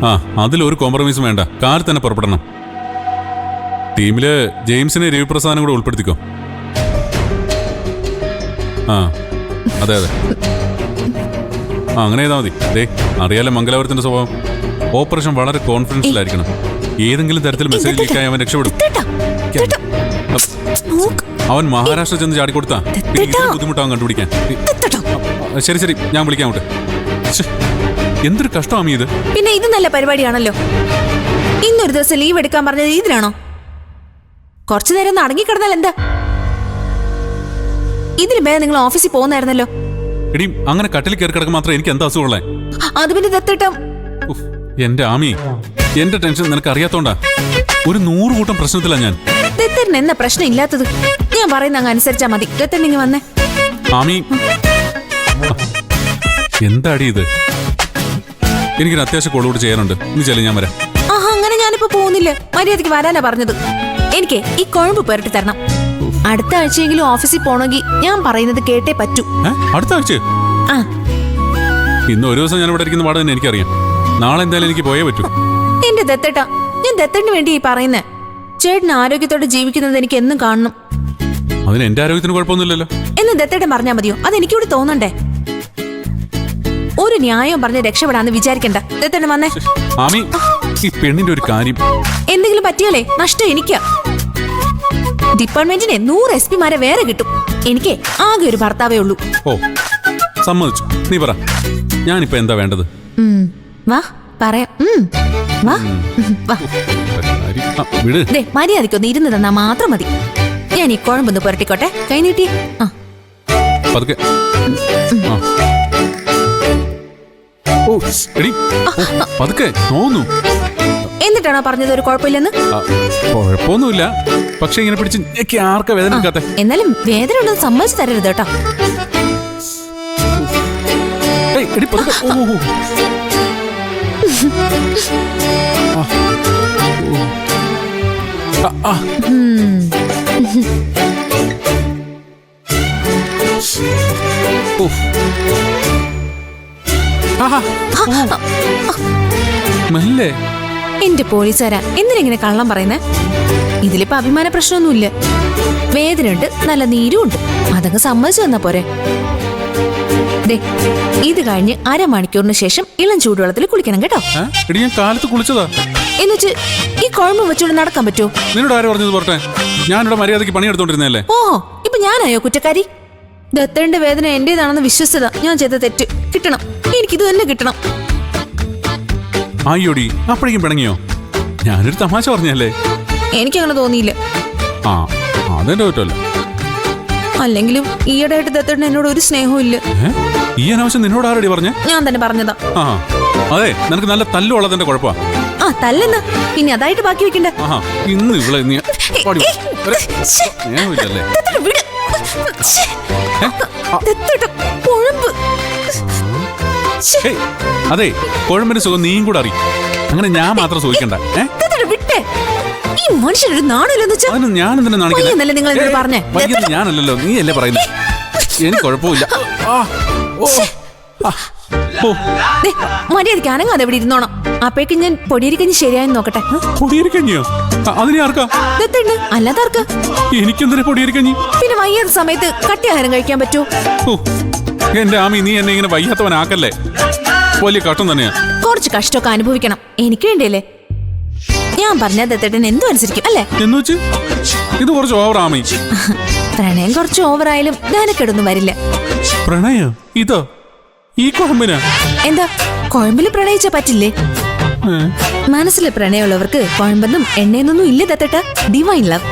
ആ അതിലൊരു കോംപ്രമൈസും വേണ്ട. കാർ തന്നെ പുറപ്പെടണം. ടീമില് ജെയിംസിനെ രവിപ്രസാദനും കൂടെ ഉൾപ്പെടുത്തിക്കോ. ആ അതെ അതെ, ആ അങ്ങനെ ചെയ്താൽ മതി. ദേ അറിയാലോ മംഗലാപുരത്തിന്റെ സ്വഭാവം. ഓപ്പറേഷൻ വളരെ കോൺഫിഡൻഷ്യലായിരിക്കണം. ഏതെങ്കിലും തരത്തിൽ മെസ്സേജ് ലീക്കായി അവൻ രക്ഷപ്പെടും. അവൻ മഹാരാഷ്ട്ര ചെന്ന് ചാടിക്കൊടുത്താ ബുദ്ധിമുട്ടാവും കണ്ടുപിടിക്കാൻ. ശരി ശരി, ഞാൻ വിളിക്കാം അങ്ങോട്ട്. എന്തൊരു കഷ്ടമാമി ഇത്. പിന്നെ ഇത് നല്ല പരിപാടിയാണല്ലോ. ഇന്നൊരു ദിവസം ലീവ് എടുക്കാൻ പറഞ്ഞത് ഇതിനാണോ? കുറച്ചു നേരം ഒന്ന് അടങ്ങിക്കിടന്നാൽ എന്താ? ഇതിന് മേലെ നിങ്ങൾ ഓഫീസിൽ പോകുന്നായിരുന്നല്ലോ. എടി അങ്ങനെ കട്ടിൽ കയറി കിടക്കാൻ മാത്രം എനിക്ക് എന്താ അസുഖമുള്ളേ? അത് പിന്നെ ദത്തിട്ടം. എന്റെ ആമി, എന്റെ ടെൻഷൻ നിനക്ക് അറിയാത്തോണ്ടാ. ഒരു 100 കൂട്ടം പ്രശ്നത്തിലാ ഞാൻ. ദത്തറിന് എന്താ പ്രശ്നം ഇല്ലാത്തത്? ഞാൻ പറയുന്ന അങ്ങ് അനുസരിച്ചാ മതി. ദത്തറിന് വന്നേ. ആമി എന്താടി ഇത്? എനിക്കൊരു അത്യാവശ്യ കോൾ കൂടി ചെയ്യാനുണ്ട്. നീ ചെല്ലു, ഞാൻ വരാം. ആഹാ, അങ്ങനെ ഞാനിപ്പോ പോകുന്നില്ല. മര്യാദയ്ക്ക് വരാനാ പറഞ്ഞത്. എനിക്ക് ഈ കുഴമ്പ് പുരട്ടി തരണം. അടുത്ത ആഴ്ചയെങ്കിലും ഓഫീസിൽ പോണെങ്കിൽ ഞാൻ പറയുന്നത് കേട്ടേ പറ്റൂ. അടുത്ത ആഴ്ച? ആ, ഇന്ന് ഒരു ദിവസം ഞാൻ ഇവിടെ ഇരിക്കുന്ന പാട് തന്നെ എനിക്കറിയാം. നാളെ എന്തായാലും എനിക്ക് പോയേ പറ്റൂ. എന്റെ ദത്തേട്ടാ, ഞാൻ ദത്തറിന് വേണ്ടി ഈ പറയുന്നേ. ചേട്ടൻ ആരോഗ്യത്തോടെ ജീവിക്കുന്നത് എനിക്ക് എന്നും കാണണം. അതിന് എന്റെ ആരോഗ്യത്തിന് കുഴപ്പമൊന്നുമില്ലല്ലോ. എന്ന് ദത്തേട്ടൻ പറഞ്ഞാൽ മതിയോ? അതെനിക്കൂടെ തോന്നണ്ടേ? ഒരു ന്യായം പറഞ്ഞ് രക്ഷപ്പെടാന്ന് വിചാരിക്കണ്ട. ദത്തേട്ടൻ വന്നേ. ആമി, ഈ പെണ്ണിന്റെ ഒരു കാര്യം. എന്തെങ്കിലും പറ്റിയാലേ നഷ്ടം എനിക്കാ. ഡിപ്പാർട്ട്മെന്റിനെ 100 SP വേറെ കിട്ടും. എനിക്ക് ആകെ ഒരു ഭർത്താവേ ഉള്ളൂ. ഓ സമ്മതിച്ചു. നീ പറ, ഞാനിപ്പോ എന്താ വേണ്ടത്? വാ പറയാം. വാ വാ. മര്യാദയ്ക്കൊന്ന് ഇരുന്ന് തന്നാ മാത്രം മതി. ഞാൻ ഈ കുഴമ്പൊന്ന് പുരട്ടിക്കോട്ടെ. കൈ നീട്ടി. പതുക്കെ. പതുക്കെ നോന്നു. എന്നിട്ടാണോ പറഞ്ഞത് ഒരു കുഴപ്പമില്ലെന്ന്? കുഴപ്പമൊന്നുമില്ല, പക്ഷെ ഇങ്ങനെ പിടിച്ച് ആർക്കാ വേദന എടുക്കാത്തെ? എന്നാലും വേദന ഉണ്ടെന്ന് സമ്മതിച്ചു തരരുത് കേട്ടോ. മെല്ലെ. എന്റെ പോലീസുകാരാ, എന്തിനെങ്ങനെ കള്ളം പറയുന്നേ? ഇതിലിപ്പോ അഭിമാന പ്രശ്നമൊന്നുമില്ല. വേദനയുണ്ട്, നല്ല നീരും ഉണ്ട്. അതങ്ങ് സമ്മതിച്ചു തന്നാ പോരെ. ഇത് കഴിഞ്ഞ് 1/2 മണിക്കൂറിന് ശേഷം ഇളം ചൂടുവെള്ളത്തിൽ കുളിക്കണം കേട്ടോ. ഞാൻ കാലത്ത് കുളിച്ചതാ. എന്നുവെച്ച് ഈ കുഴമ്പ് വെച്ചോണ്ട് നടക്കാൻ പറ്റുമോ? നിന്നോട് ആര് പറഞ്ഞത്? പോട്ടെ, ഞാനിവിടെ മര്യാദയ്ക്ക് പണിയെടുത്തോണ്ടിരുന്നല്ലേ. ഓഹോ, ഇപ്പൊ ഞാനായോ കുറ്റക്കാരി? ദത്തറിന്റെ വേദന എന്റേതാണെന്ന് വിശ്വസിച്ചത ഞാൻ ചെയ്ത തെറ്റ്. കിട്ടണം, എനിക്കിത് തന്നെ കിട്ടണം. അയ്യോടി, അപ്പോഴേക്കും പിണങ്ങിയോ? ഞാനൊരു തമാശ പറഞ്ഞല്ലേ. എനിക്കങ്ങനെ തോന്നിയില്ല. ആ അതെന്റെ കുറ്റമല്ല. അല്ലെങ്കിലും ഈയിടെയായിട്ട് ദത്തറിന് എന്നോട് ഒരു സ്നേഹവും ഇല്ല. ഈ അനാവശ്യം നിന്നോട് ആരടി പറഞ്ഞേ? ഞാൻ തന്നെ പറഞ്ഞതാ. ആ അതെ, നിനക്ക് നല്ല തല്ലുള്ളതിന്റെ കുഴപ്പാ. ആ തല്ലെന്നാ പിന്നെ അതായിട്ട് ബാക്കി വെക്കണ്ട. ഇന്ന് ഇവിടെ അതെ, കുഴമ്പിന്റെ സുഖം നീയും കൂടെ അറിയും. അങ്ങനെ ഞാൻ മാത്രം സൂഹിക്കണ്ട. ഈ മനുഷ്യനൊരു നാണില്ലെന്ന് ഞാൻ എന്തിനാ നാണിക്കുന്നത്? നിങ്ങൾ പറഞ്ഞേ. ഞാനല്ലല്ലോ, നീ അല്ലേ പറയുന്നത്. എനിക്ക് കുഴപ്പമില്ല. മര്യാദയ്ക്ക് അനങ്ങാതെ എവിടെ ഇരുന്നോണം. അപ്പോഴേക്ക് ഞാൻ പൊടിയരിക്കഞ്ഞി ശരിയായി നോക്കട്ടെ. പൊടിയരിക്കഞ്ഞിയോ? അതിനെ ആർക്കാ? അല്ലാതെ ആർക്കാ? എനിക്കെന്തിനാ പൊടിയരിക്കഞ്ഞി? പിന്നെ വയ്യാത്ത സമയത്ത് കട്ടിയാഹാരം കഴിക്കാൻ പറ്റുമോ? എന്റെ ആമി, നീ എന്നെ ഇങ്ങനെ വയ്യാത്തവനാക്കല്ലേ. വലിയ കഷ്ടം തന്നെയാ. കുറച്ച് കഷ്ടമൊക്കെ അനുഭവിക്കണം. എനിക്ക് വേണ്ടിയല്ലേ. ഞാൻ പറഞ്ഞ ദത്തേട്ടൻ എന്തും അനുസരിക്കും അല്ലേ? എന്നുവെച്ച് ഇത് കുറച്ച് ഓവർ ആമി. പ്രണയം കുറച്ച് ഓവറായാലും ദാനക്കെടൊന്നും വരില്ല. പ്രണയം ഇതോ? ഈ കുഴമ്പിനാ? എന്താ കുഴമ്പില് പ്രണയിച്ചാ പറ്റില്ലേ? മനസ്സിലെ പ്രണയമുള്ളവർക്ക് കുഴമ്പെന്നും എണ്ണയെന്നൊന്നും ഇല്ല ദത്തേട്ട. Divine love.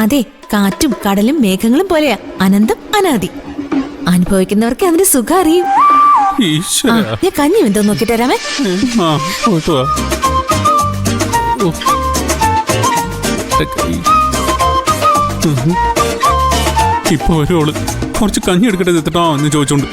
അതെ, കാറ്റും കടലും മേഘങ്ങളും പോലെയാ. അനന്തം അനാദി. അനുഭവിക്കുന്നവർക്ക് അതിന്റെ സുഖം അറിയും. ഞാൻ കഞ്ഞി എന്തോ നോക്കിട്ട് വരാമേ. ഇപ്പൊ ഒരോള് കുറച്ച് കഞ്ഞി എടുക്കട്ടെ എന്ന് ചോദിച്ചോണ്ട്